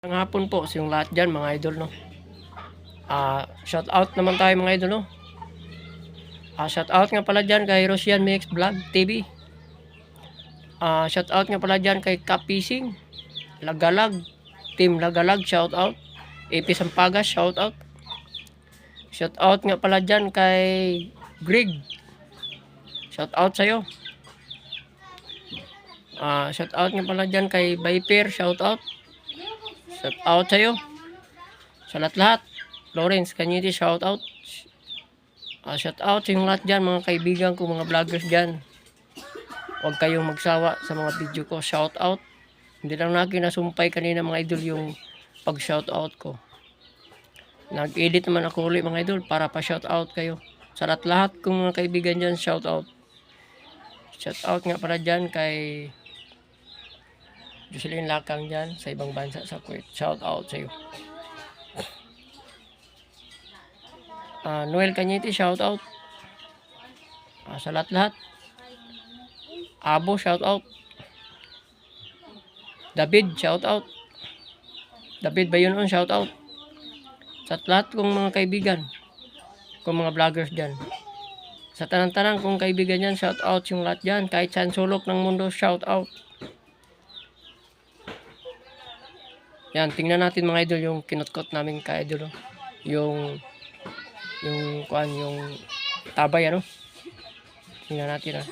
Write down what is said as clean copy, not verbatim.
Ang hapon po sa yung lahat dyan mga idol, no. Shout out naman tayo mga idol, no. Shout out nga pala dyan kay Rosian Mix Vlog TV. Shout out nga pala dyan kay Kapising Lagalag, Team Lagalag, shout out. AP Sampagas, shout out. Shout out nga pala dyan kay Greg, shout out sa'yo. Shout out nga pala dyan kay Viper, shout out. Shout out sa'yo. Sa lahat-lahat. Lawrence Kanyiti, shout out. Shout out sa yung lahat dyan, mga kaibigan ko, mga vloggers dyan. Huwag kayong magsawa sa mga video ko. Shout out. Hindi lang nakin nasumpay kanina mga idol yung pag shout out ko. Nag-edit naman ako ulit mga idol para pa shout out kayo. Sa lahat-lahat kong mga kaibigan dyan, shout out. Shout out nga para dyan kay Jocelyn Lakang dyan sa ibang bansa sa Kuwait. Shout out sa iyo. Noel Kanyiti, shout out. Sa lahat-lahat. Abo, shout out. David, shout out. David Bayonon, shout out. Sa lahat kong mga kaibigan, kong mga vloggers dyan. Sa tanang-tanang kong kaibigan dyan, shout out yung lahat dyan. Kahit saan sulok ng mundo, shout out. Yan, tingnan natin mga idol yung kinutkot namin ka idol. Yung tabay ano. Tingnan natin